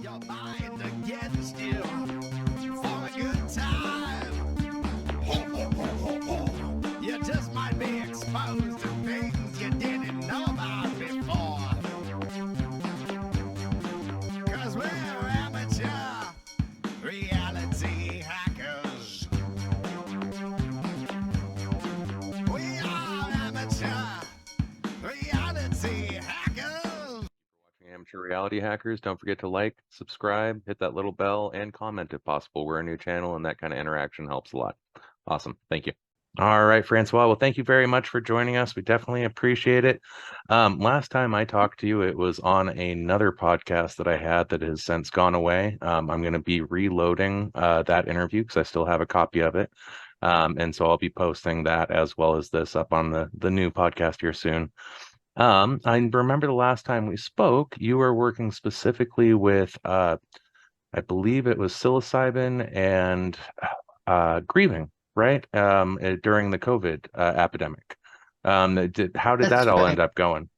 your mind against you for a good time. You just might be exposed to things you didn't know about before. 'Cause we're amateur reality hackers. We are amateur reality hackers. Amateur reality hackers, don't forget to like, subscribe, hit that little bell, and comment if possible. We're a new channel, and that kind of interaction helps a lot. Awesome. Thank you. All right, Francoise. Well, thank you very much for joining us. We definitely appreciate it. Last time I talked to you, it was on another podcast that I had that has since gone away. I'm going to be reloading that interview because I still have a copy of it. And so I'll be posting that as well as this up on the new podcast here soon. I remember the last time we spoke, you were working specifically with, I believe it was psilocybin and grieving, right? During the COVID epidemic. How did That's that all right. end up going?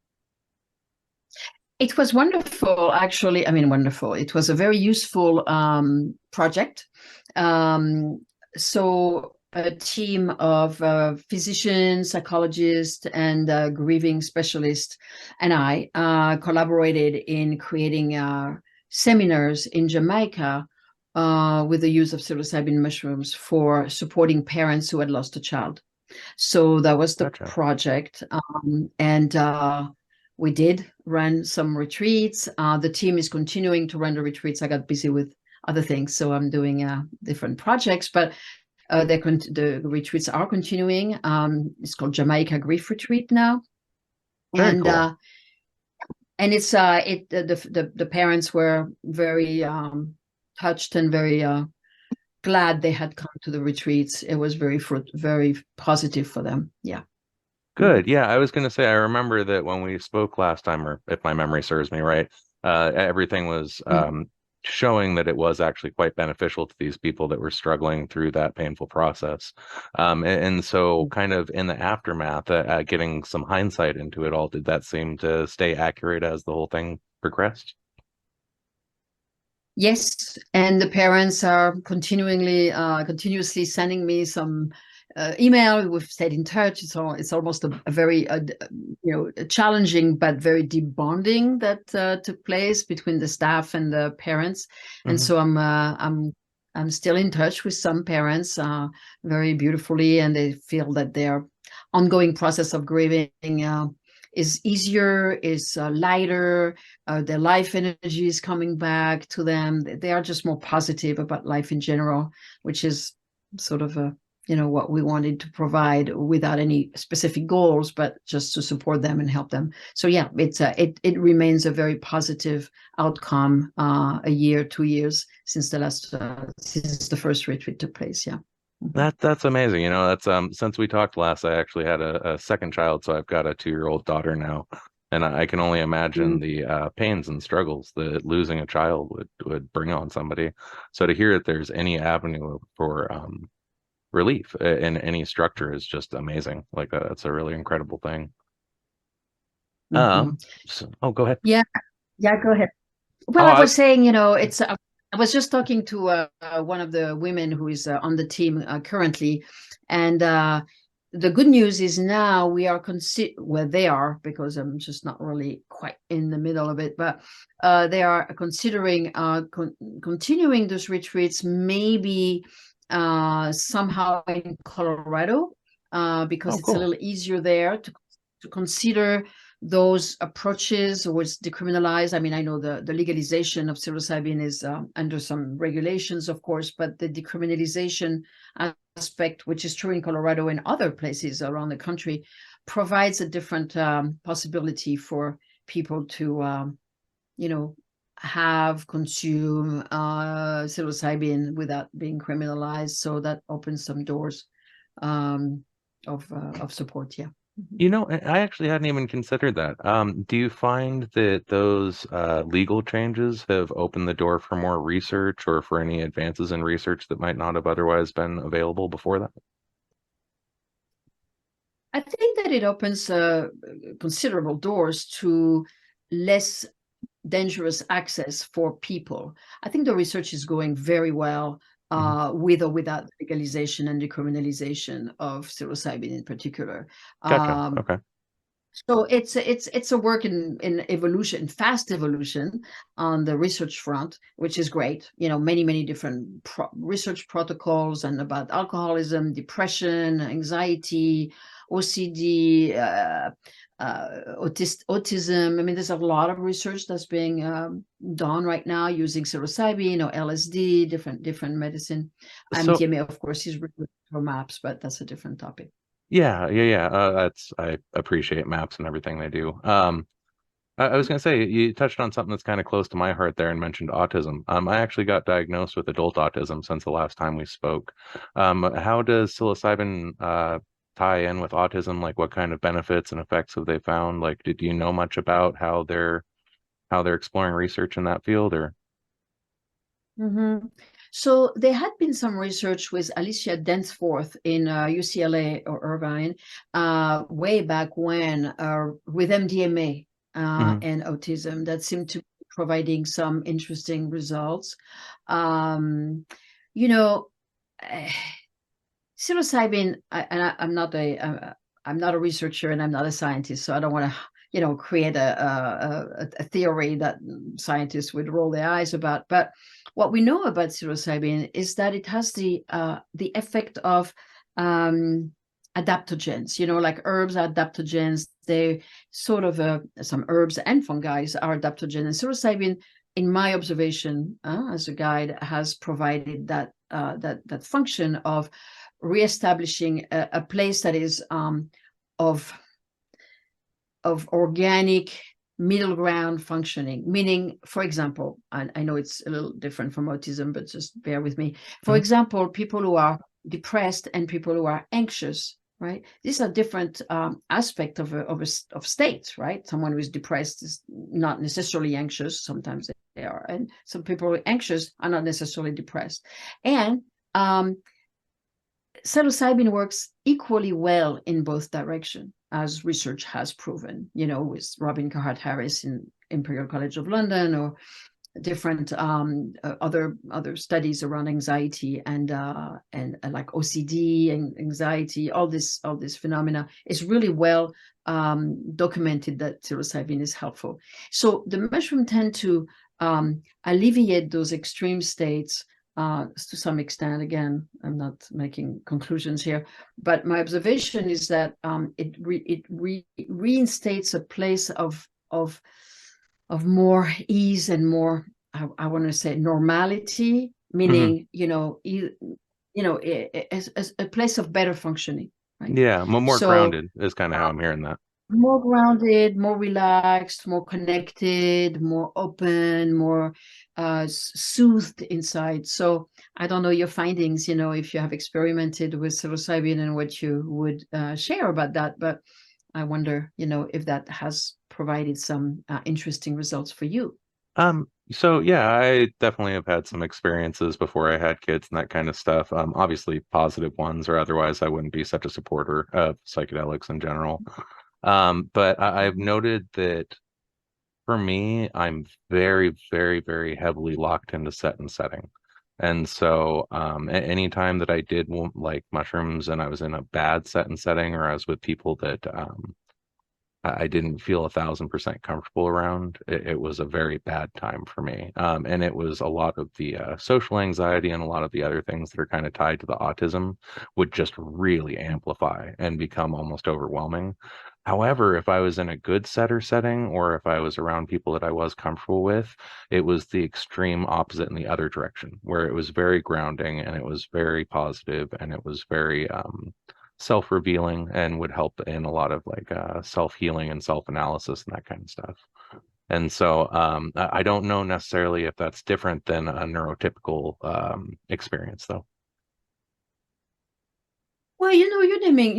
It was wonderful, actually. I mean, wonderful. It was a very useful project. So a team of physicians, psychologists, and grieving specialists and I collaborated in creating seminars in Jamaica with the use of psilocybin mushrooms for supporting parents who had lost a child. So that was the project. And we did run some retreats. The team is continuing to run the retreats. I got busy with other things, so I'm doing different projects, but the retreats are continuing. It's called Jamaica Grief Retreat now. Very cool. And it's the parents were very touched and very glad they had come to the retreats. It was very positive for them. Yeah. Good. Yeah, I was going to say, I remember that when we spoke last time, or if my memory serves me right, everything was showing that it was actually quite beneficial to these people that were struggling through that painful process. And so kind of in the aftermath, getting some hindsight into it all, did that seem to stay accurate as the whole thing progressed? Yes, and the parents are continuously sending me some email. We've stayed in touch. It's almost a very challenging but very deep bonding that took place between the staff and the parents. And so I'm still in touch with some parents very beautifully, and they feel that their ongoing process of grieving is easier, is lighter. Their life energy is coming back to them. They are just more positive about life in general, which is sort of what we wanted to provide without any specific goals, but just to support them and help them. So yeah, it remains a very positive outcome. A year, 2 years since the first retreat took place. Yeah. That's amazing. That's since we talked last, I actually had a second child, so I've got a 2-year-old daughter now, and I can only imagine the pains and struggles that losing a child would bring on somebody. So to hear that there's any avenue for relief in any structure is just amazing. Like that's a really incredible thing. Go ahead. Yeah, go ahead. Well, I was saying, it's. I was just talking to one of the women who is on the team currently, and the good news is now we are they are, because I'm just not really quite in the middle of it, but they are considering continuing those retreats, maybe somehow in Colorado, because it's a little easier there to consider those approaches, or it's decriminalized. I mean, I know the legalization of psilocybin is under some regulations, of course, but the decriminalization aspect, which is true in Colorado and other places around the country, provides a different possibility for people to, consume psilocybin without being criminalized. So that opens some doors of support. Yeah. I actually hadn't even considered that. Do you find that those legal changes have opened the door for more research, or for any advances in research that might not have otherwise been available before that? I think that it opens considerable doors to less dangerous access for people. I think the research is going very well with or without legalization and decriminalization of psilocybin in particular. Gotcha. Okay. So it's a work in evolution, fast evolution on the research front, which is great. You know, many different research protocols and about alcoholism, depression, anxiety, OCD, autism. I mean, there's a lot of research that's being done right now using psilocybin or LSD, different medicine. So MDMA, of course, is for MAPS, but that's a different topic. yeah. I appreciate MAPS and everything they do. I was going to say, you touched on something that's kind of close to my heart there and mentioned autism. I actually got diagnosed with adult autism since the last time we spoke. How does psilocybin tie in with autism? Like, what kind of benefits and effects have they found? Like, did you know much about how they're exploring research in that field, or? So there had been some research with Alicia Densforth in UCLA or Irvine way back when with MDMA and autism that seemed to be providing some interesting results. You know, psilocybin, and I'm not a researcher and I'm not a scientist, so I don't want to create a theory that scientists would roll their eyes about. But what we know about psilocybin is that it has the effect of adaptogens. Like herbs are adaptogens. They sort of some herbs and fungi are adaptogens. And psilocybin, in my observation as a guide, has provided that function of reestablishing a place that is of organic middle ground functioning, meaning, for example, I know it's a little different from autism, but just bear with me. For example, people who are depressed and people who are anxious, right? These are different aspects of states, right? Someone who is depressed is not necessarily anxious. Sometimes they are. And some people who are anxious are not necessarily depressed. And psilocybin works equally well in both directions, as research has proven, with Robin Carhart-Harris in Imperial College of London, or different other studies around anxiety and like OCD and anxiety. All this phenomena is really well documented that psilocybin is helpful. So the mushroom tend to alleviate those extreme states to some extent. Again, I'm not making conclusions here, but my observation is that it reinstates a place of more ease and more, I want to say, normality, meaning a place of better functioning. Right? Yeah, more grounded is kind of how I'm hearing that. More grounded, more relaxed, more connected, more open, more soothed inside. So I don't know your findings, if you have experimented with psilocybin and what you would share about that, but I wonder, if that has provided some interesting results for you. So yeah, I definitely have had some experiences before I had kids and that kind of stuff. Obviously positive ones, or otherwise I wouldn't be such a supporter of psychedelics in general. But I've noted that for me, I'm very, very, very heavily locked into set and setting. And so any time that I did like mushrooms and I was in a bad set and setting, or I was with people that I didn't feel 1,000% comfortable around, it was a very bad time for me. And it was a lot of the social anxiety and a lot of the other things that are kind of tied to the autism would just really amplify and become almost overwhelming. However, if I was in a good setting, or if I was around people that I was comfortable with, it was the extreme opposite in the other direction, where it was very grounding and it was very positive and it was very self-revealing and would help in a lot of like self-healing and self-analysis and that kind of stuff. And so I don't know necessarily if that's different than a neurotypical experience, though. Well, you're naming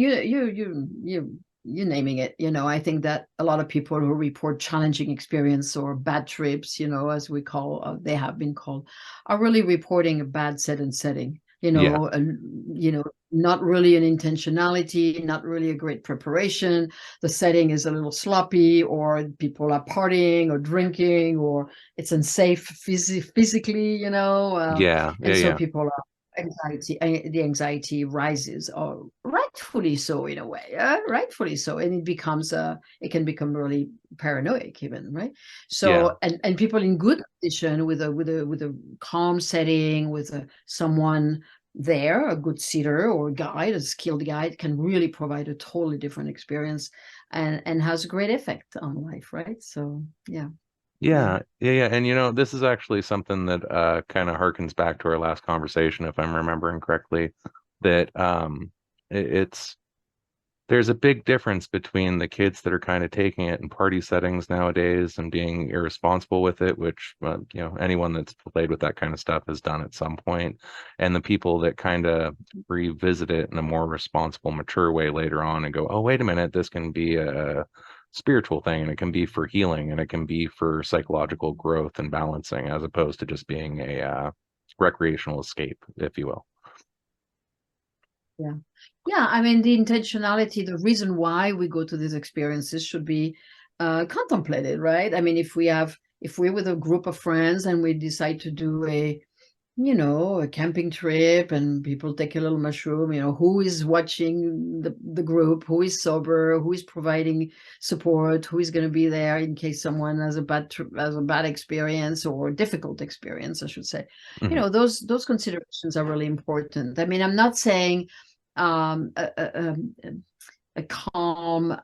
you're naming it. I think that a lot of people who report challenging experience or bad trips, as we call they have been called, are really reporting a bad set and setting. not really an intentionality, not really a great preparation. The setting is a little sloppy, or people are partying or drinking, or it's unsafe physically, you know. Yeah, And yeah, so yeah. people are the anxiety rises, or rightfully so in a way, rightfully so, and it can become really paranoid even, right? Yeah. So and people in good condition with a calm setting, with someone there, a good sitter or guide, a skilled guide, can really provide a totally different experience, and has a great effect on life, right? So yeah. Yeah, yeah, yeah. And you know, this is actually something that kind of harkens back to our last conversation, if I'm remembering correctly, that it's there's a big difference between the kids that are kind of taking it in party settings nowadays and being irresponsible with it, which you know, anyone that's played with that kind of stuff has done at some point, and the people that kind of revisit it in a more responsible, mature way later on and go, oh, wait a minute, this can be a spiritual thing, and it can be for healing, and it can be for psychological growth and balancing, as opposed to just being a recreational escape, if you will. Yeah. Yeah. I mean, the intentionality, the reason why we go to these experiences should be contemplated, right? I mean, if we're with a group of friends and we decide to do a camping trip, and people take a little mushroom, who is watching the group, who is sober, who is providing support, who is going to be there in case someone has a bad experience, or difficult experience, I should say. Mhm. Those considerations are really important. I mean, I'm not saying a calm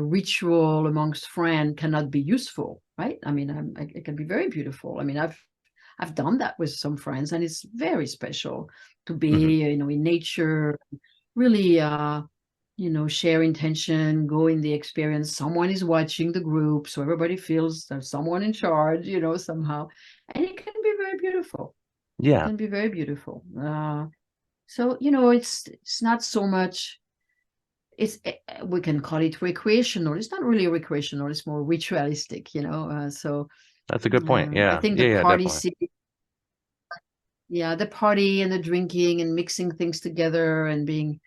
ritual amongst friends cannot be useful, right? I mean, it can be very beautiful. I mean, I've done that with some friends, and it's very special to Mhm. be, in nature, really, share intention, go in the experience. Someone is watching the group, so everybody feels there's someone in charge, somehow, and it can be very beautiful. It Yeah. can be very beautiful. So it's not so much. We can call it recreational. It's not really recreational. It's more ritualistic, So That's a good point. I Yeah. think Yeah, the yeah, party definitely. scene. Yeah, the party and the drinking and mixing things together and being,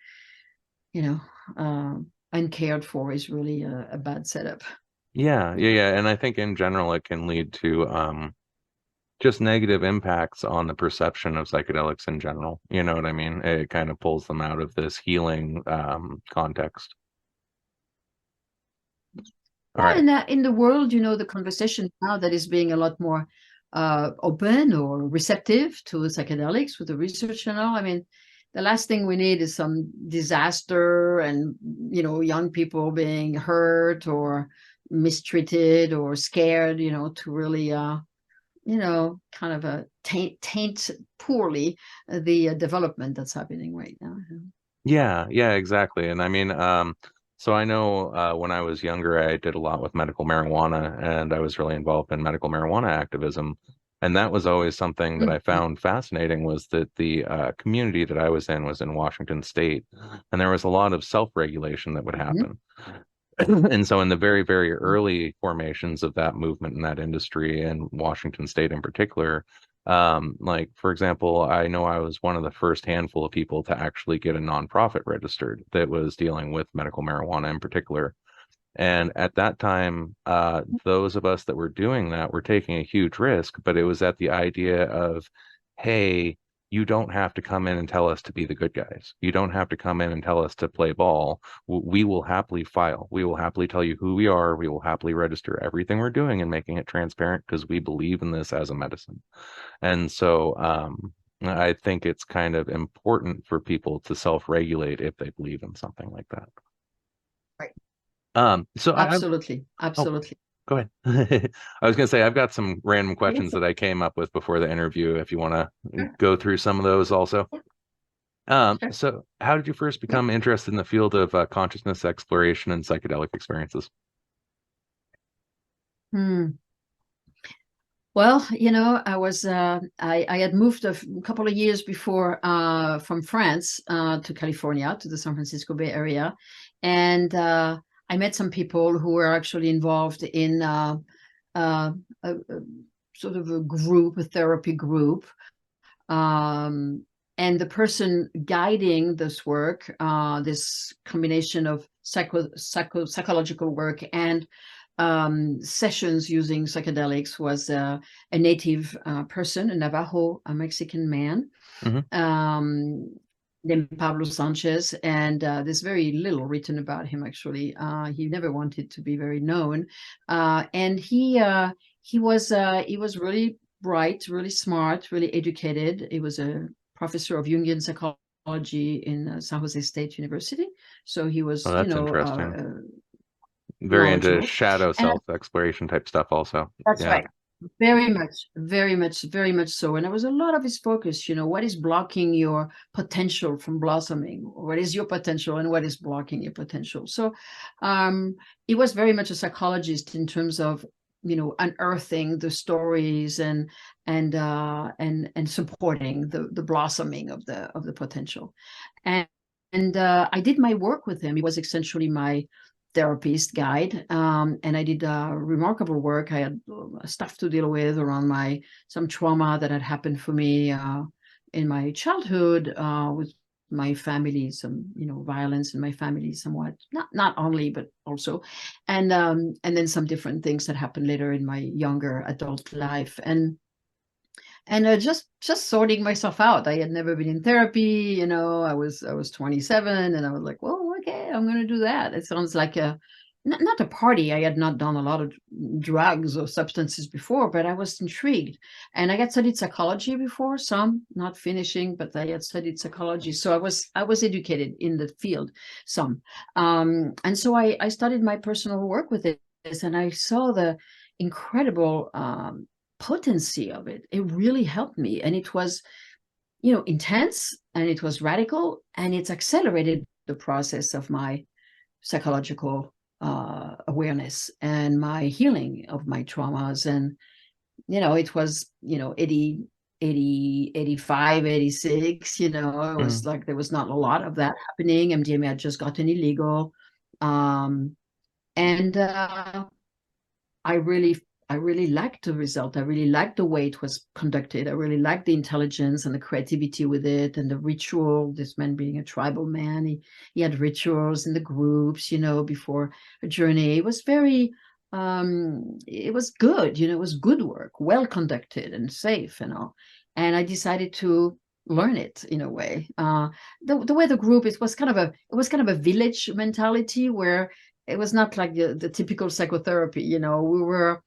you know, uncared for is really a bad setup. Yeah, yeah, Yeah. yeah. And I think in general it can lead to just negative impacts on the perception of psychedelics in general. You know what I mean? It kind of pulls them out of this healing context. All Yeah, right. and in the world, the conversation now that is being a lot more open or receptive to psychedelics with the research and all. I mean, the last thing we need is some disaster and, young people being hurt or mistreated or scared, to really, kind of taint poorly the development that's happening right now. Yeah, yeah, exactly. And I mean, so I know when I was younger, I did a lot with medical marijuana, and I was really involved in medical marijuana activism. And that was always something that I Mhm. found fascinating, was that the community that I was in Washington State, and there was a lot of self-regulation that would Mhm. happen. And so in the very, very early formations of that movement in that industry, and Washington State in particular, like, for example, I know I was one of the first handful of people to actually get a nonprofit registered that was dealing with medical marijuana in particular. And at that time, those of us that were doing that were taking a huge risk, but it was at the idea of, hey, you don't have to come in and tell us to be the good guys. You don't have to come in and tell us to play ball. We will happily file. We will happily tell you who we are. We will happily register everything we're doing and making it transparent, because we believe in this as a medicine. And so I think it's kind of important for people to self-regulate if they believe in something like that. Right. So Absolutely. oh, Absolutely. go ahead. I was going to say, I've got some random questions that I came up with before the interview, if you want to Sure. go through some of those also. Sure. So how did you first become interested in the field of consciousness exploration and psychedelic experiences? Hmm. Well, I had moved a couple of years before from France to California, to the San Francisco Bay Area. And I met some people who were actually involved in a sort of a therapy group. Um, And the person guiding this work, this combination of psychological work and sessions using psychedelics, was a native person, a Navajo, a Mexican man, named Pablo Sanchez. And there's very little written about him, actually. He never wanted to be very known. And he was really bright, really smart, really educated. He was a professor of Jungian psychology in San Jose State University. So he was, Oh, that's interesting. Very into shadow self-exploration type stuff also. That's right. Very much, very much, very much so. And there was a lot of his focus, what is blocking your potential from blossoming? What is your potential and what is blocking your potential? So he was very much a psychologist in terms of, unearthing the stories and supporting the blossoming of the potential. And I did my work with him. He was essentially my therapist guide, and I did remarkable work. I had stuff to deal with around some trauma that had happened for me in my childhood with my family, some violence in my family, somewhat, not only but also, and then some different things that happened later in my younger adult life, and just sorting myself out. I had never been in therapy. I was 27, and I was like, well, okay, I'm going to do that. It sounds like not a party. I had not done a lot of drugs or substances before, but I was intrigued. And I had studied psychology before, some, not finishing, but I had studied psychology. So I was educated in the field, some. And so I started my personal work with this, and I saw the incredible potency of it. It really helped me. And it was, intense, and it was radical, and it's accelerated the process of my psychological awareness and my healing of my traumas. And it was 80 85 86, it was like there was not a lot of that happening. MDMA had just gotten illegal, and I really liked the result. I really liked the way it was conducted. I really liked the intelligence and the creativity with it, and the ritual. This man being a tribal man, he had rituals in the groups, before a journey. It was very, it was good, it was good work, well conducted and safe, And I decided to learn it in a way. The way the group, it was kind of a village mentality, where it was not like the typical psychotherapy. We were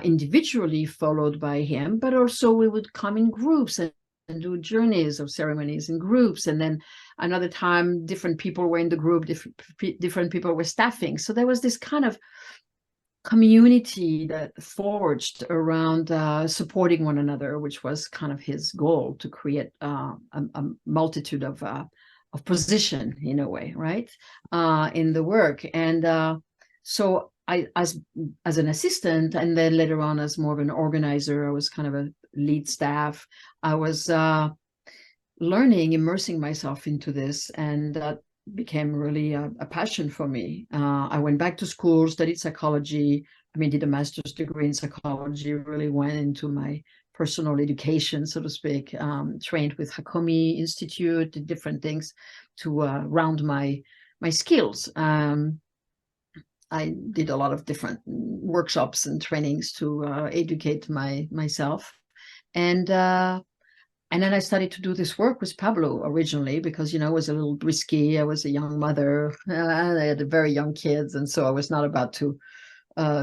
individually followed by him, but also we would come in groups and do journeys of ceremonies in groups. And then another time, different people were in the group, different people were staffing. So there was this kind of community that forged around supporting one another, which was kind of his goal, to create a multitude of position, in a way, right, in the work. And so I, as an assistant, and then later on as more of an organizer, I was kind of a lead staff. I was learning, immersing myself into this, and that became really a passion for me. I went back to school, studied psychology. Did a master's degree in psychology, really went into my personal education, so to speak, trained with Hakomi Institute, did different things to round my skills. I did a lot of different workshops and trainings to educate myself. And then I started to do this work with Pablo originally, because, it was a little risky. I was a young mother. I had very young kids. And so I was not about to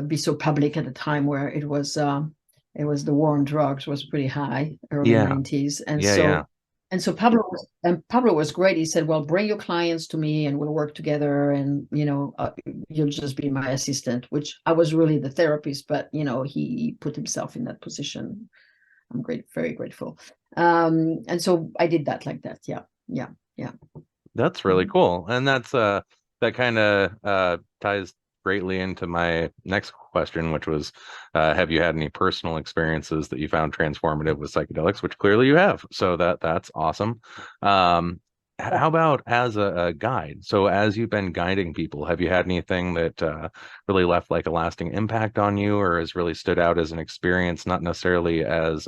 be so public at a time where it was the war on drugs was pretty high, early 90s. And so Pablo was great. He said, well, bring your clients to me and we'll work together, and, you'll just be my assistant, which I was really the therapist, but, he put himself in that position. I'm very grateful. And so I did that like that. Yeah. That's really cool. And that's that kind of ties greatly into my next question, which was, have you had any personal experiences that you found transformative with psychedelics? Which clearly you have. So that's awesome. How about as a guide? So as you've been guiding people, have you had anything that really left like a lasting impact on you, or has really stood out as an experience, not necessarily as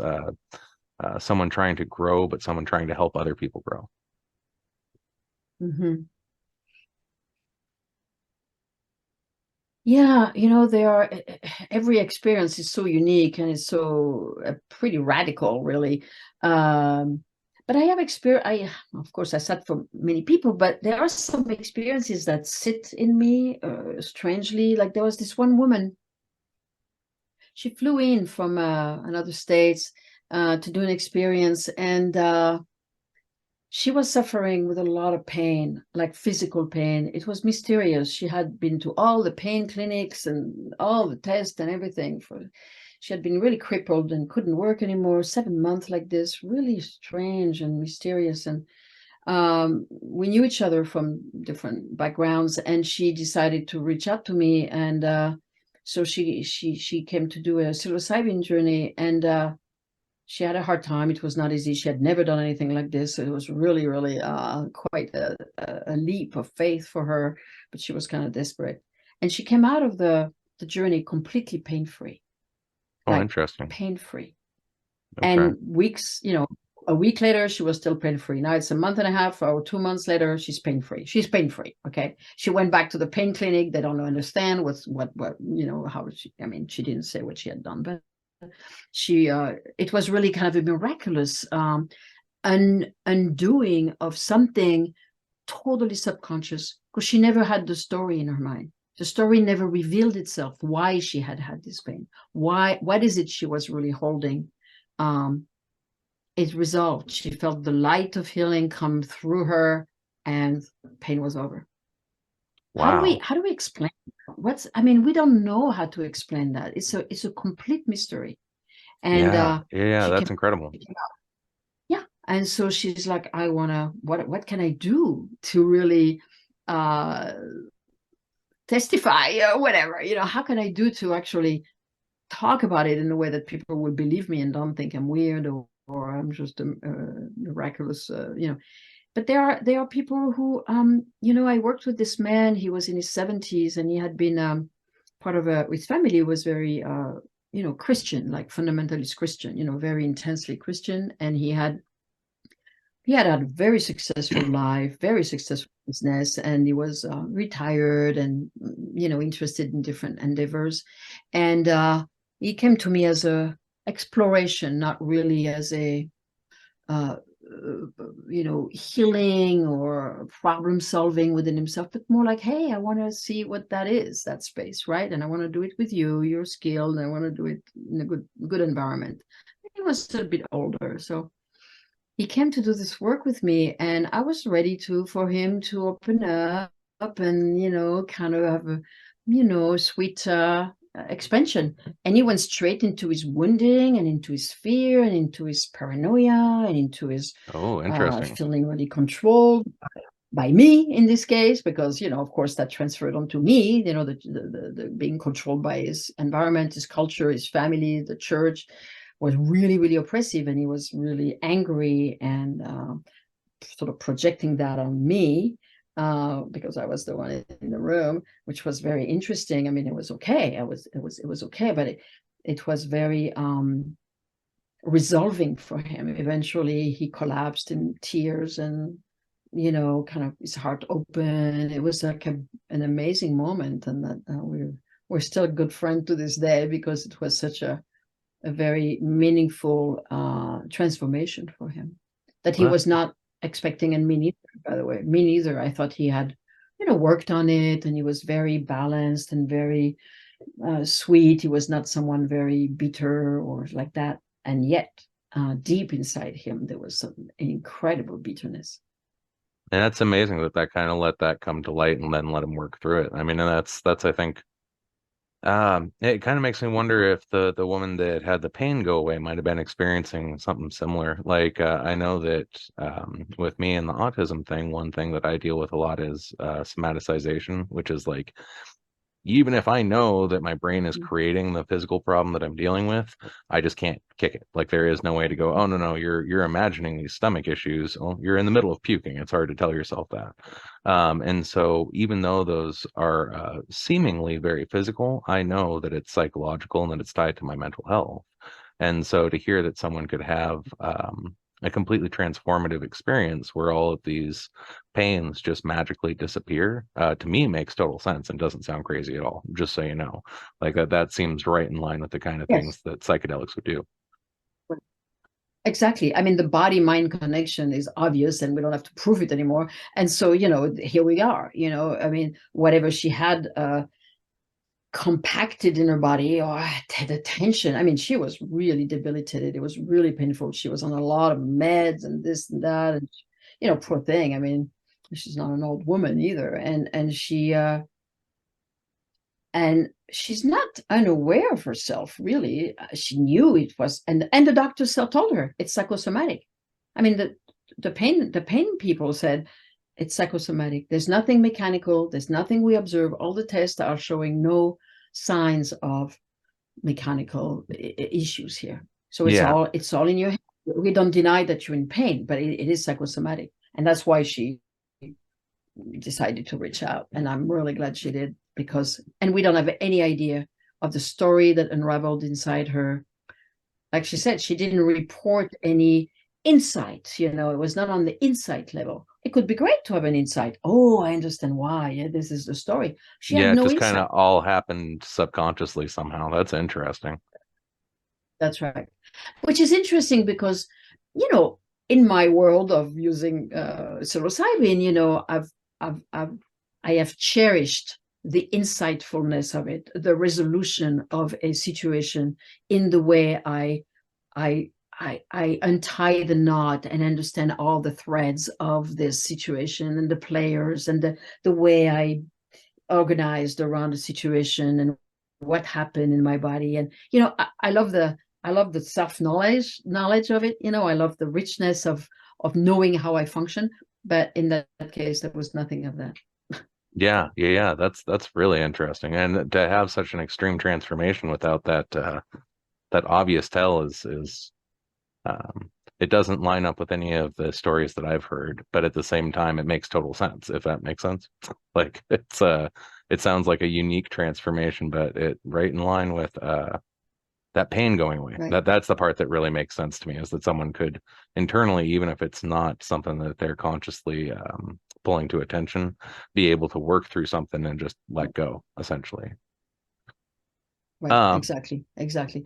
someone trying to grow, but someone trying to help other people grow. Mm-hmm. Yeah, every experience is so unique and it's so pretty radical, really. But I have experience. Of course, I sat for many people, but there are some experiences that sit in me strangely. Like there was this one woman. She flew in from another state to do an experience, and she was suffering with a lot of pain, like physical pain. It was mysterious. She had been to all the pain clinics and all the tests and everything. She had been really crippled and couldn't work anymore. 7 months like this, really strange and mysterious. And we knew each other from different backgrounds. And she decided to reach out to me. And so she came to do a psilocybin journey. And she had a hard time. It was not easy. She had never done anything like this. So it was really, really quite a leap of faith for her, but she was kind of desperate. And she came out of the journey completely pain-free. Oh, interesting. Pain-free. Okay. And a week later, she was still pain-free. Now it's a month and a half or 2 months later, she's pain-free. She's pain-free, okay? She went back to the pain clinic. They don't understand how she didn't say what she had done, but it was really kind of a miraculous undoing of something totally subconscious, because she never had the story in her mind. The story never revealed itself, why she had this pain. What is it she was really holding? It resolved. She felt the light of healing come through her, and pain was over. Wow. How do we explain we don't know how to explain that. It's a complete mystery. And that's incredible. Yeah. And so she's like, I wanna, what can I do to really testify or whatever? How can I do to actually talk about it in a way that people will believe me and don't think I'm weird or I'm just a miraculous, But there are people who, I worked with this man. He was in his 70s, and he had been part of his family was very, Christian, like fundamentalist Christian, very intensely Christian. And he had a very successful life, very successful business, and he was retired and, interested in different endeavors. And he came to me as a exploration, not really as a healing or problem solving within himself, but more like, hey, I want to see what that is, that space, right? And I want to do it with you. You're skilled, and I want to do it in a good environment. He was a bit older, so he came to do this work with me, and I was ready for him to open up and kind of have a sweet expansion. And he went straight into his wounding and into his fear and into his paranoia and into his interesting. feeling really controlled by me in this case, because of course that transferred onto me, the being controlled by his environment, his culture, his family, the church was really, really oppressive, and he was really angry and sort of projecting that on me. Because I was the one in the room, which was very interesting. I mean, it was okay. It was okay, but it was very resolving for him. Eventually, he collapsed in tears and kind of his heart open. It was like an amazing moment, and that we're still a good friend to this day, because it was such a very meaningful transformation for him that he was not expecting. And me neither, by the way. Me neither. I thought he had worked on it, and he was very balanced and very sweet. He was not someone very bitter or like that, and yet deep inside him there was some incredible bitterness. And that's amazing that kind of let that come to light and then let him work through it. I mean, and that's I think it kind of makes me wonder if the woman that had the pain go away might have been experiencing something similar. Like I know that with me and the autism thing, one thing that I deal with a lot is somaticization, which is like, even if I know that my brain is creating the physical problem that I'm dealing with, I just can't kick it. Like there is no way to go, oh no, you're imagining these stomach issues. Oh, you're in the middle of puking. It's hard to tell yourself that. And so even though those are seemingly very physical, I know that it's psychological and that it's tied to my mental health. And so to hear that someone could have a completely transformative experience where all of these pains just magically disappear, to me makes total sense and doesn't sound crazy at all, just so you know. Like that seems right in line with the kind of things that psychedelics would do. Exactly. I mean, the body-mind connection is obvious and we don't have to prove it anymore. And so, you know, here we are, you know, I mean, whatever she had compacted in her body or the tension. I mean, she was really debilitated. It was really painful. She was on a lot of meds and this and that. And, you know, poor thing. I mean, she's not an old woman either. And she's not unaware of herself, really. She knew it was, and the doctor told her it's psychosomatic. I mean, the pain people said it's psychosomatic. There's nothing mechanical. There's nothing we observe. All the tests are showing no signs of mechanical issues here. So it's all in your head. We don't deny that you're in pain, but it is psychosomatic, and that's why she decided to reach out. And I'm really glad she did. And we don't have any idea of the story that unraveled inside her. Like she said, she didn't report any insight, you know, it was not on the insight level. It could be great to have an insight. Oh, I understand why. Yeah, this is the story. She had no just insight. kind of all happened subconsciously somehow. That's interesting. That's right. Which is interesting because, you know, in my world of using psilocybin, you know, I have cherished the insightfulness of it, the resolution of a situation in the way I untie the knot and understand all the threads of this situation and the players and the way I organized around the situation and what happened in my body. And, you know, I love the self-knowledge of it. You know, I love the richness of knowing how I function. But in that case, there was nothing of that. Yeah. That's really interesting. And to have such an extreme transformation without that obvious tell is it doesn't line up with any of the stories that I've heard, but at the same time, it makes total sense, if that makes sense. Like it sounds like a unique transformation, but it right in line with that pain going away. Right. That's the part that really makes sense to me, is that someone could internally, even if it's not something that they're consciously pulling to attention, be able to work through something and just let go, essentially. Right. Exactly.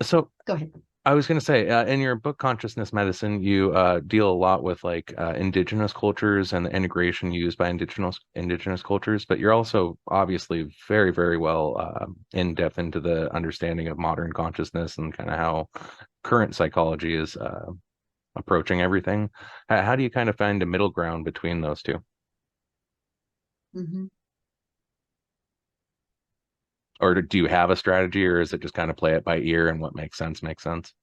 So go ahead. I was going to say, in your book, Consciousness Medicine, you deal a lot with like indigenous cultures and the integration used by indigenous cultures, but you're also obviously very, very well in depth into the understanding of modern consciousness and kind of how current psychology is approaching everything. How do you kind of find a middle ground between those two? Mm-hmm. Or do you have a strategy, or is it just kind of play it by ear and what makes sense makes sense?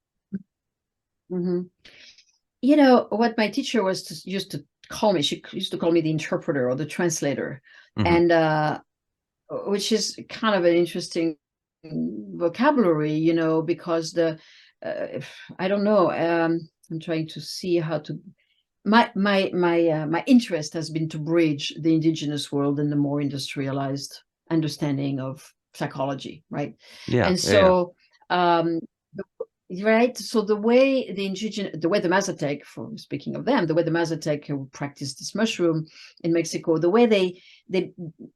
Mm-hmm. You know, what my teacher used to call me, she used to call me the interpreter or the translator. Mm-hmm. And which is kind of an interesting vocabulary, you know, because I don't know, I'm trying to see how to, my interest has been to bridge the indigenous world and the more industrialized understanding of psychology, right? Yeah. And so, right. So the way the Mazatec, speaking of them, the way the Mazatec who practice this mushroom in Mexico, the way they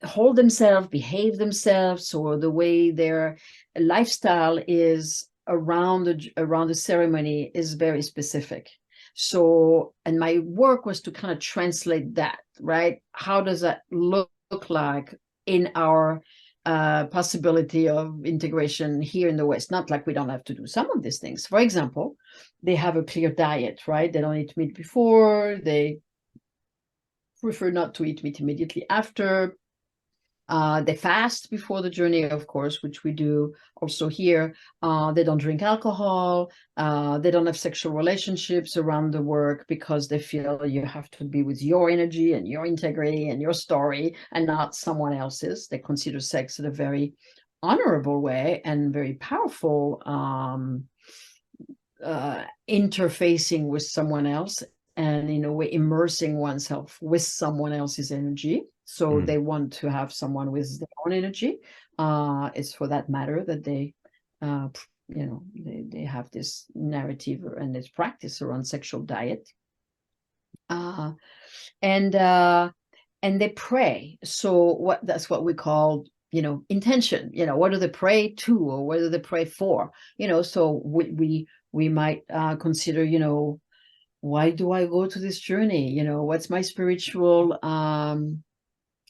hold themselves, behave themselves, or the way their lifestyle is around the ceremony is very specific. So, and my work was to kind of translate that, right? How does that look like in our possibility of integration here in the West? Not like we don't have to do some of these things. For example, they have a clear diet, right? They don't eat meat before. They prefer not to eat meat immediately after. They fast before the journey, of course, which we do also here. They don't drink alcohol. They don't have sexual relationships around the work because they feel you have to be with your energy and your integrity and your story and not someone else's. They consider sex in a very honorable way and very powerful interfacing with someone else and in a way immersing oneself with someone else's energy. So they want to have someone with their own energy. It's for that matter that they they have this narrative and this practice around sexual diet. And they pray. So that's what we call, intention. What do they pray to, or what do they pray for? So we might consider, why do I go to this journey? What's my spiritual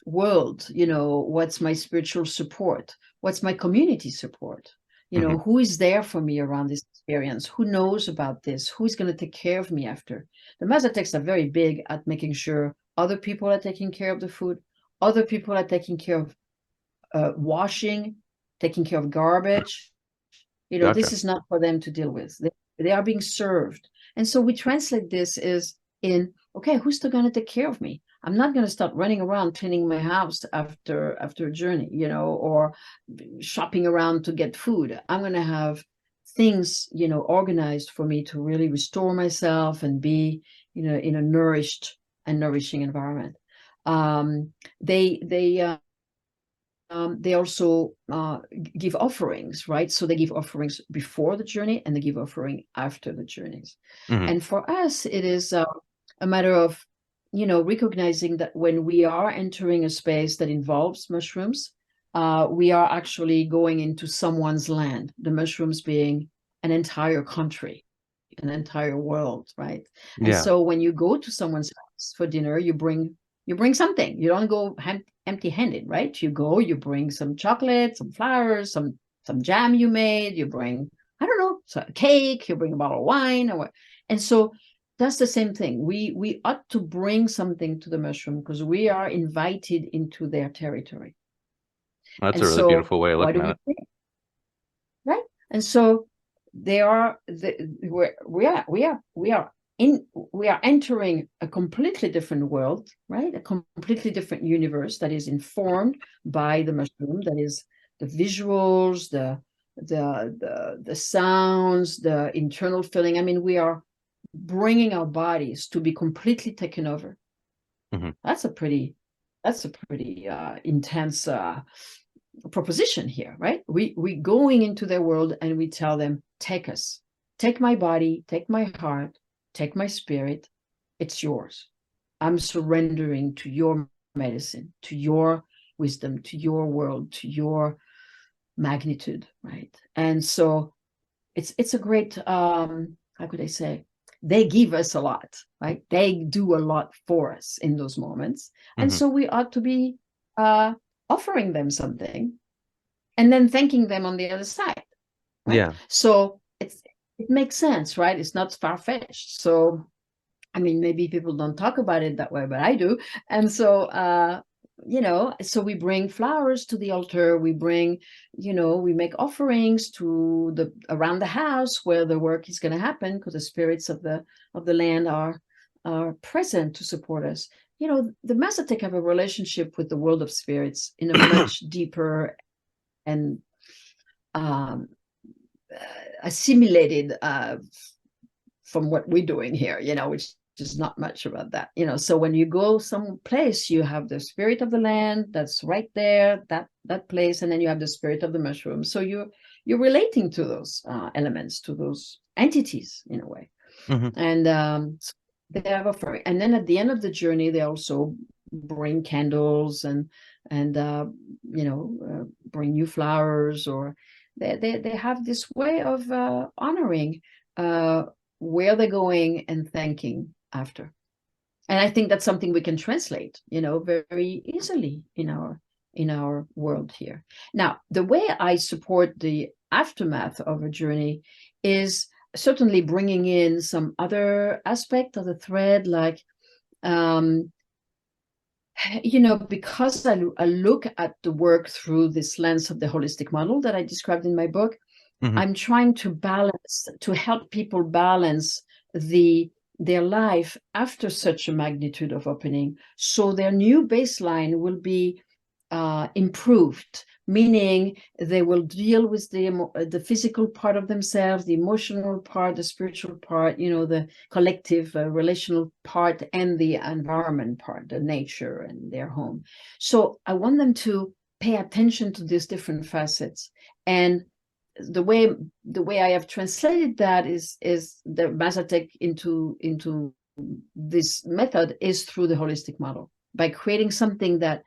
world? What's my spiritual support? What's my community support? Who is there for me around this experience? Who knows about this? Who's going to take care of me after? The Mazateks are very big at making sure other people are taking care of the food, other people are taking care of washing, taking care of garbage. Gotcha. This is not for them to deal with. They are being served. And so we translate this as in, okay, who's still going to take care of me? I'm not going to start running around cleaning my house after a journey, or shopping around to get food. I'm going to have things, organized for me to really restore myself and be, in a nourished and nourishing environment. They also give offerings, right? So they give offerings before the journey and they give offering after the journeys. And for us, it is a matter of, recognizing that when we are entering a space that involves mushrooms, we are actually going into someone's land, the mushrooms being an entire country, an entire world, right? And so when you go to someone's house for dinner, you bring something. You don't go empty-handed, right? You bring some chocolate, some flowers, some jam you made. You bring, I don't know, a cake. You bring a bottle of wine, and so that's the same thing. We ought to bring something to the mushroom because we are invited into their territory. That's a really beautiful way of looking at it, right? And so we are entering a completely different world, right? A completely different universe that is informed by the mushroom, that is the visuals, the sounds, the internal feeling. I mean, we are bringing our bodies to be completely taken over. That's a pretty intense proposition here, right? We going into their world and we tell them, take us, take my body, take my heart, take my spirit, it's yours. I'm surrendering to your medicine, to your wisdom, to your world, to your magnitude, right? And so it's a great, how could I say, they give us a lot, right? They do a lot for us in those moments. And so we ought to be offering them something and then thanking them on the other side. Right? Yeah. So it makes sense, right? It's not far-fetched. So, I mean, maybe people don't talk about it that way, but I do. And so, so we bring flowers to the altar. We bring, we make offerings to around the house where the work is going to happen because the spirits of the land are present to support us. The Mazatec have a relationship with the world of spirits in a much deeper and assimilated from what we're doing here, which is not much about that. So when you go someplace, you have the spirit of the land that's right there, that place, and then you have the spirit of the mushroom. So you're relating to those elements, to those entities in a way. And they have offering. And then at the end of the journey, they also bring candles and bring new flowers, or they have this way of honoring where they're going and thanking after. And I think that's something we can translate, very easily in our world here. Now, the way I support the aftermath of a journey is certainly bringing in some other aspect of the thread, like, because I look at the work through this lens of the holistic model that I described in my book, I'm trying to help people balance their life after such a magnitude of opening, so their new baseline will be improved, meaning they will deal with the physical part of themselves, the emotional part, the spiritual part, the collective relational part, and the environment part, the nature and their home. So I want them to pay attention to these different facets and the way I have translated that is the Mazatec into this method is through the holistic model, by creating something that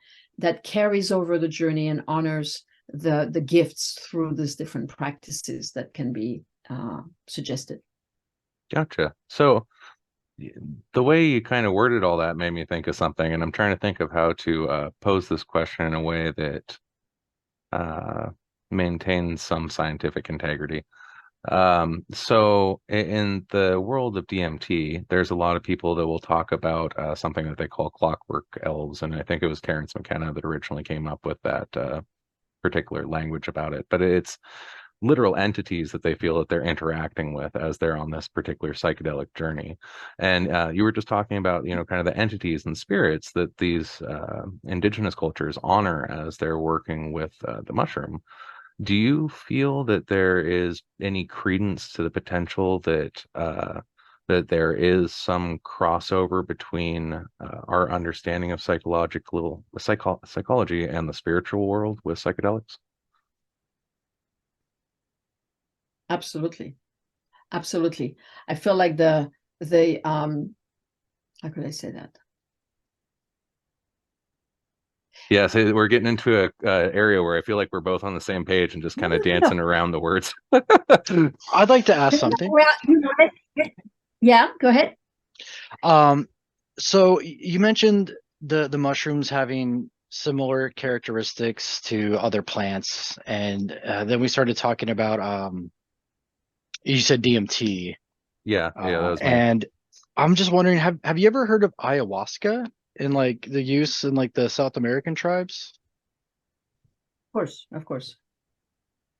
carries over the journey and honors the gifts through these different practices that can be suggested. Gotcha. So the way you kind of worded all that made me think of something, and I'm trying to think of how to pose this question in a way that maintains some scientific integrity. So in the world of DMT, there's a lot of people that will talk about something that they call clockwork elves, and I think it was Terence McKenna that originally came up with that particular language about it. But it's literal entities that they feel that they're interacting with as they're on this particular psychedelic journey. And you were just talking about, kind of the entities and spirits that these indigenous cultures honor as they're working with the mushroom. Do you feel that there is any credence to the potential that that there is some crossover between our understanding of psychology and the spiritual world with psychedelics? Absolutely. Absolutely. I feel like the how could I say that? Yeah, so we're getting into a area where I feel like we're both on the same page and just kind of dancing around the words. I'd like to ask something. Well, yeah, go ahead. So you mentioned the mushrooms having similar characteristics to other plants, and then we started talking about you said DMT. Yeah, that was me. And I'm just wondering, have you ever heard of ayahuasca in like the use in like the South American tribes? Of course.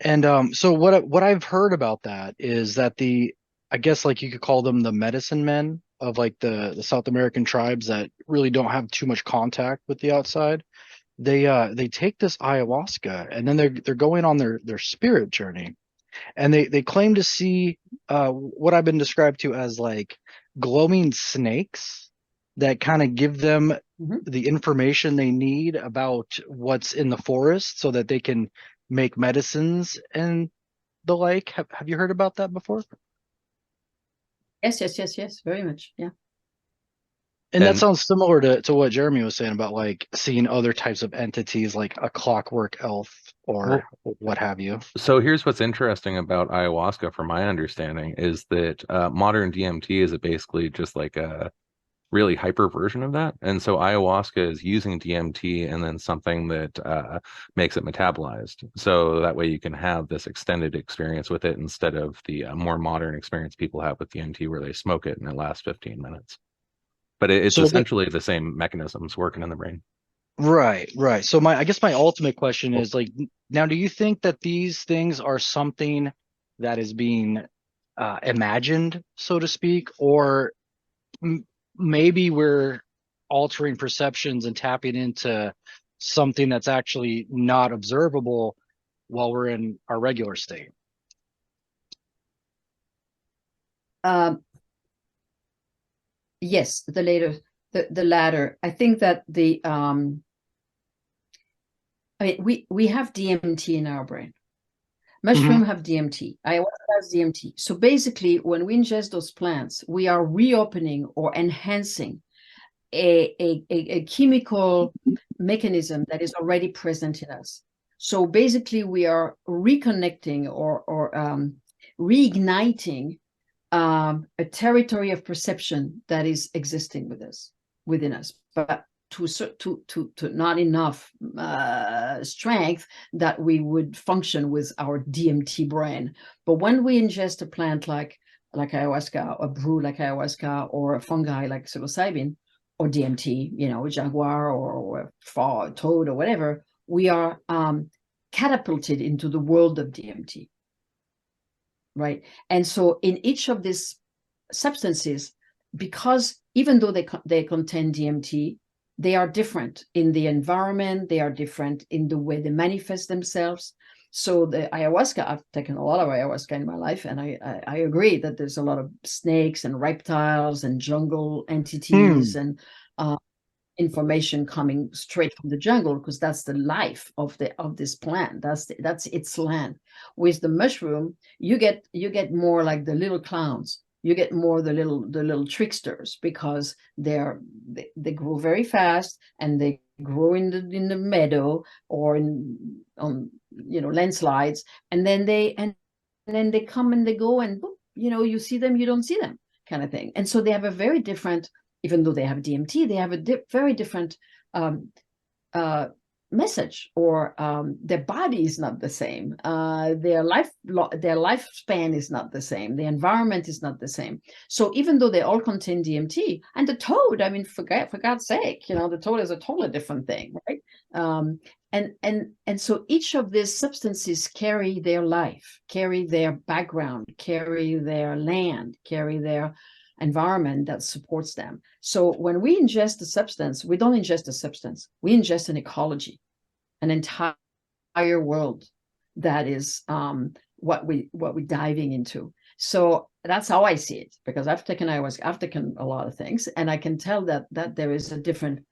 And so what I've heard about that is that I guess like you could call them the medicine men of like the South American tribes that really don't have too much contact with the outside. They take this ayahuasca and then they're going on their spirit journey, and they claim to see what I've been described to as like glowing snakes that kind of give them the information they need about what's in the forest so that they can make medicines and the like. Have you heard about that before? Yes, very much. Yeah. And that sounds similar to what Jeremy was saying about like seeing other types of entities like a clockwork elf or what have you. So here's what's interesting about ayahuasca, from my understanding, is that modern DMT is basically just like a really hyper version of that. And so ayahuasca is using DMT and then something that makes it metabolized. So that way you can have this extended experience with it instead of the more modern experience people have with DMT where they smoke it and it lasts 15 minutes. But it's essentially the same mechanisms working in the brain. Right. So I guess my ultimate question is like, now, do you think that these things are something that is being imagined, so to speak, or maybe we're altering perceptions and tapping into something that's actually not observable while we're in our regular state? Yes, the latter. I think that we have DMT in our brain. Mushroom have DMT. Ayahuasca has DMT. So basically, when we ingest those plants, we are reopening or enhancing a chemical mechanism that is already present in us. So basically, we are reconnecting or reigniting a territory of perception that is existing within us, but to not enough strength that we would function with our DMT brain. But when we ingest a plant like ayahuasca, or brew like ayahuasca, or a fungi like psilocybin, or DMT, jaguar or toad or whatever, we are catapulted into the world of DMT. Right. And so in each of these substances, because even though they contain DMT, they are different in the environment, they are different in the way they manifest themselves. So the ayahuasca, I've taken a lot of ayahuasca in my life, and I agree that there's a lot of snakes and reptiles and jungle entities and information coming straight from the jungle, because that's the life of this plant. That's its land. With the mushroom, you get more like the little clowns. You get more the little tricksters, because they grow very fast, and they grow in the meadow or on landslides, and then they come and they go, and boop, you see them, you don't see them, kind of thing. And so they have a very different, even though they have DMT, they have a very different message, or their body is not the same. Their lifespan is not the same. The environment is not the same. So even though they all contain DMT, and the toad, I mean, for God's sake, the toad is a totally different thing, right? And so each of these substances carry their life, carry their background, carry their land, carry their environment that supports them. So when we ingest a substance, we don't ingest a substance, we ingest an ecology, an entire world that is what we're diving into. So that's how I see it, because I've taken a lot of things, and I can tell that there is a different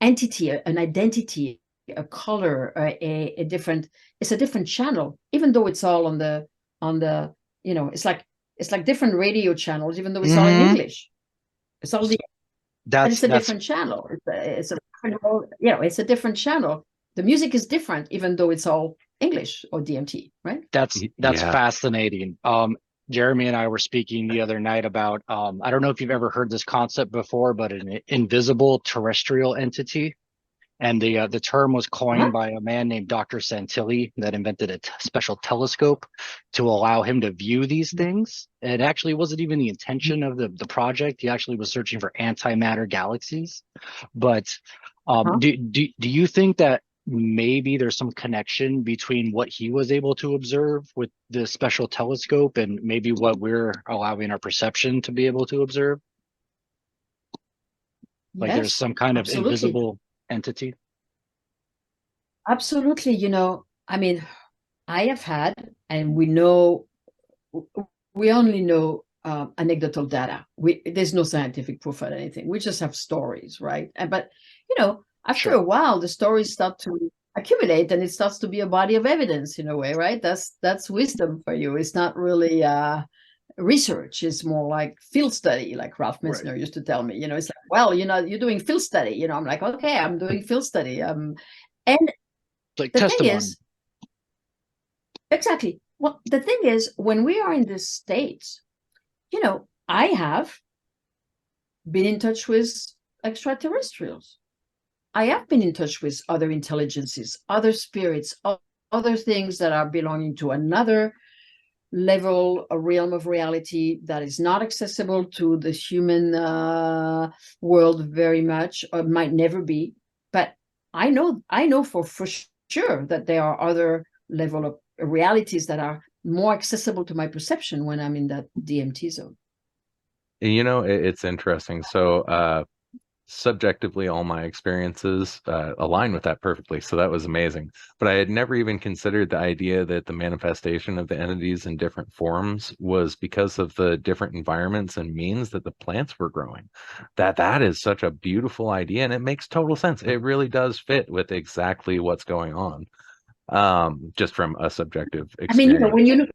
entity, an identity, a color, a different channel, even though it's all on the it's like different radio channels, even though it's all in English. It's all but it's a different channel. It's a different channel. The music is different, even though it's all English or DMT, right? That's fascinating. Jeremy and I were speaking the other night about I don't know if you've ever heard this concept before, but an invisible terrestrial entity. And the term was coined by a man named Dr. Santilli that invented a special telescope to allow him to view these things. It actually wasn't even the intention of the project. He actually was searching for antimatter galaxies. But do you think that maybe there's some connection between what he was able to observe with the special telescope and maybe what we're allowing our perception to be able to observe? Like there's some kind of invisible entity? Absolutely. I mean, I have had, and we only know anecdotal data. There's no scientific proof of anything. We just have stories, right? But after a while, the stories start to accumulate, and it starts to be a body of evidence in a way, right? That's wisdom for you. It's not really research. Is more like field study, like Ralph Misner used to tell me. It's like, well, you're doing field study. I'm like, okay, I'm doing field study. And like the testimony. thing is, exactly. Well, the thing is, when we are in this state, I have been in touch with extraterrestrials. I have been in touch with other intelligences, other spirits, other things that are belonging to another level, a realm of reality that is not accessible to the human world very much, or might never be. But I know for sure that there are other level of realities that are more accessible to my perception when I'm in that DMT zone. It's interesting. So subjectively, all my experiences align with that perfectly. So that was amazing. But I had never even considered the idea that the manifestation of the entities in different forms was because of the different environments and means that the plants were growing. That is such a beautiful idea, and it makes total sense. It really does fit with exactly what's going on, just from a subjective experience. I mean,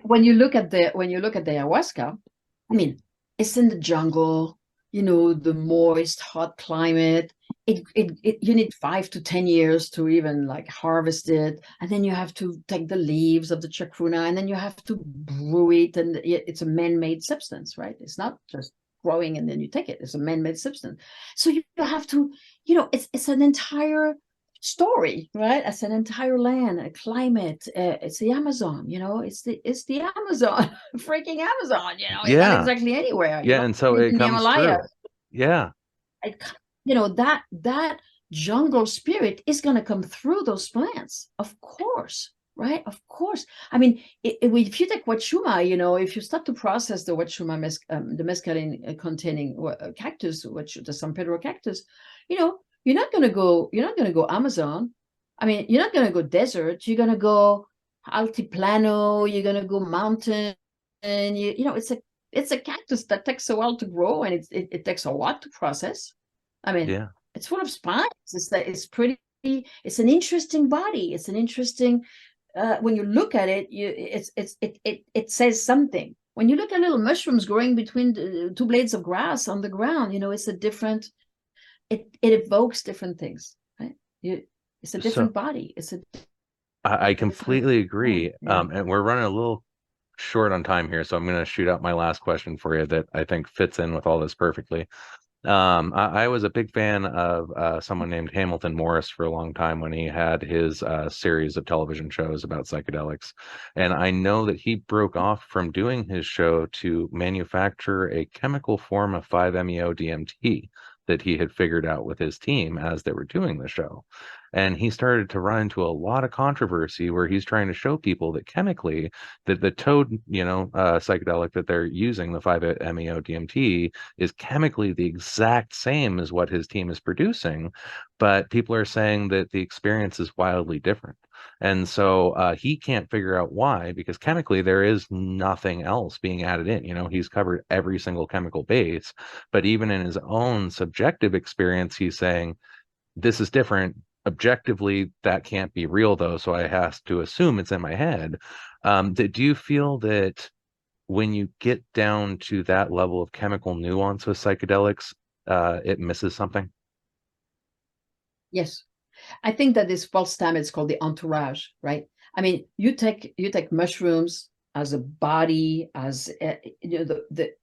when you look at the ayahuasca, I mean, it's in the jungle. The moist, hot climate. You need 5 to 10 years to even like harvest it, and then you have to take the leaves of the chacruna, and then you have to brew it, and it's a man-made substance, right? It's not just growing and then you take it. It's a man-made substance. So you have to, it's an entire story, right? It's an entire land, a climate. It's the Amazon, it's the Amazon, freaking Amazon. It's not exactly anywhere. And so it comes through. Yeah. That jungle spirit is going to come through those plants, of course, right? Of course. I mean, if you take Wachuma, if you start to process the Wachuma, the mescaline containing cactus, the San Pedro cactus, you're not going to go Amazon. I mean, you're not going to go desert. You're going to go altiplano. You're going to go mountain. And it's it's a cactus that takes a while to grow, and it takes a lot to process. I mean, Yeah. it's full of spines. It's pretty. It's an interesting body. It's an interesting. When you look at it, it says something. When you look at little mushrooms growing between two blades of grass on the ground, it's a different. It evokes different things, right? It's a different body. It's a. I completely agree. Yeah. And we're running a little short on time here, so I'm going to shoot out my last question for you that I think fits in with all this perfectly. I was a big fan of someone named Hamilton Morris for a long time when he had his series of television shows about psychedelics. And I know that he broke off from doing his show to manufacture a chemical form of 5-MeO-DMT that he had figured out with his team as they were doing the show. And he started to run into a lot of controversy where he's trying to show people that chemically, that the toad, psychedelic that they're using, the 5-MeO-DMT, is chemically the exact same as what his team is producing, but people are saying that the experience is wildly different. And so he can't figure out why, because chemically there is nothing else being added in. He's covered every single chemical base, but even in his own subjective experience, he's saying, this is different. Objectively, that can't be real, though, so I have to assume it's in my head. Do you feel that when you get down to that level of chemical nuance with psychedelics, it misses something? Yes. I think that this false time, it's called the entourage, right? I mean, you take mushrooms as a body, as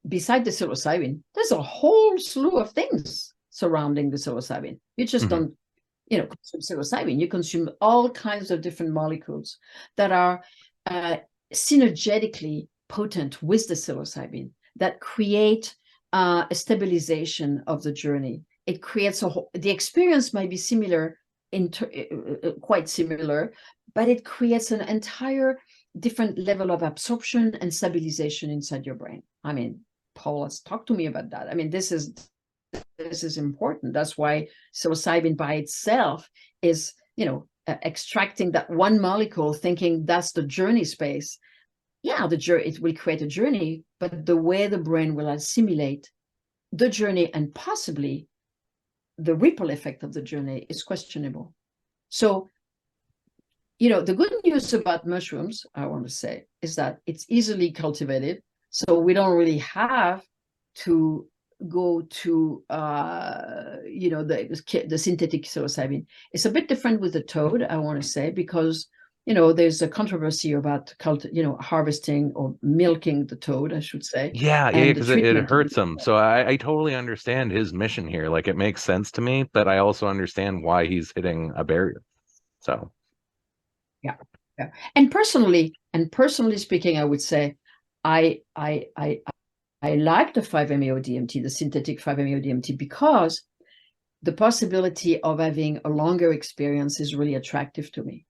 beside the psilocybin, there's a whole slew of things surrounding the psilocybin. You just don't, consume psilocybin. You consume all kinds of different molecules that are synergetically potent with the psilocybin, that create a stabilization of the journey. It creates the experience might be similar, quite similar, but it creates an entire different level of absorption and stabilization inside your brain. I mean, Paul, let's talk to me about that. I mean, this is important. That's why psilocybin by itself is, extracting that one molecule, thinking that's the journey space. Yeah, it will create a journey, but the way the brain will assimilate the journey and possibly the ripple effect of the journey is questionable. So, the good news about mushrooms, I want to say, is that it's easily cultivated. So we don't really have to go to, the synthetic psilocybin. It's a bit different with the toad, I want to say, because, there's a controversy about harvesting or milking the toad, I should say. Yeah, because it hurts him. So I totally understand his mission here. Like, it makes sense to me, but I also understand why he's hitting a barrier. So yeah. And personally speaking, I would say I like the 5-MeO-DMT, the synthetic 5-MeO-DMT, because the possibility of having a longer experience is really attractive to me.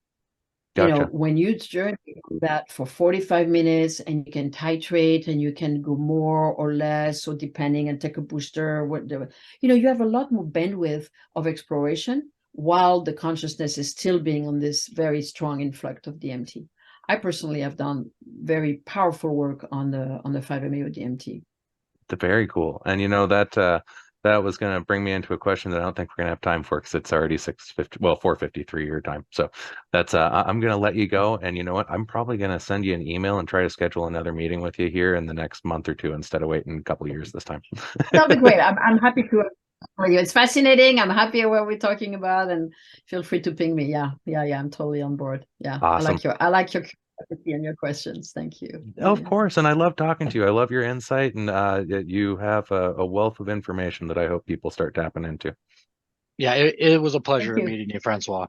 Gotcha. When you journey that for 45 minutes and you can titrate and you can go more or less, or depending, and take a booster, whatever, you have a lot more bandwidth of exploration while the consciousness is still being on this very strong influx of DMT. I personally have done very powerful work on the 5-MeO-DMT. Very cool. And that was going to bring me into a question that I don't think we're going to have time for, because it's already 4:53 your time. So that's I'm going to let you go. And you know what? I'm probably going to send you an email and try to schedule another meeting with you here in the next month or two, instead of waiting a couple of years this time. That'll be great. I'm happy to with you. It's fascinating. I'm happy what we're talking about, and feel free to ping me. Yeah. I'm totally on board. Yeah. Awesome. I like your curiosity and your questions. Thank you. Of course. And I love talking to you. I love your insight, and you have a wealth of information that I hope people start tapping into. Yeah, it was a pleasure meeting you, Francois.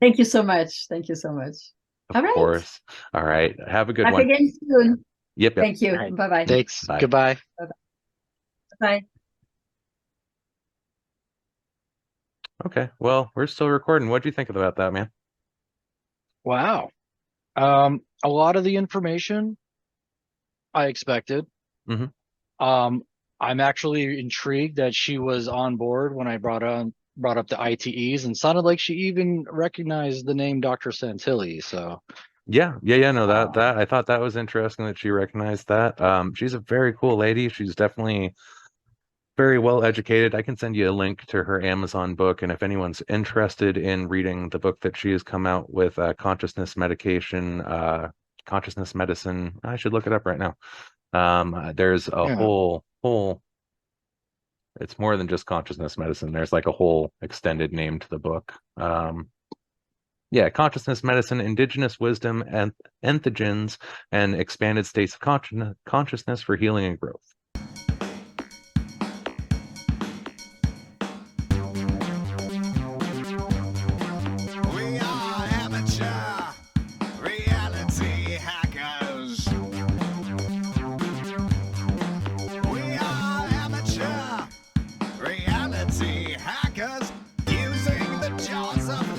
Thank you so much. Thank you so much. Of course. All right. Have a good Back one. again soon. Yep. Thank you. Right. Bye-bye. Thanks. Bye. Goodbye. Bye. Okay. Well, we're still recording. What do you think about that, man? Wow. A lot of the information I expected. Mm-hmm. I'm actually intrigued that she was on board when I brought up the ITEs, and sounded like she even recognized the name Dr. Santilli. So Yeah. No, that I thought that was interesting that she recognized that. She's a very cool lady. She's definitely very well educated. I can send you a link to her Amazon book, and if anyone's interested in reading the book that she has come out with, consciousness medicine, I should look it up right now. There's a Yeah. whole. It's more than just consciousness medicine. There's like a whole extended name to the book. Yeah, consciousness medicine, indigenous wisdom, and entheogens, and expanded states of consciousness for healing and growth. We are amateur reality hackers. We are amateur reality hackers using the jaws of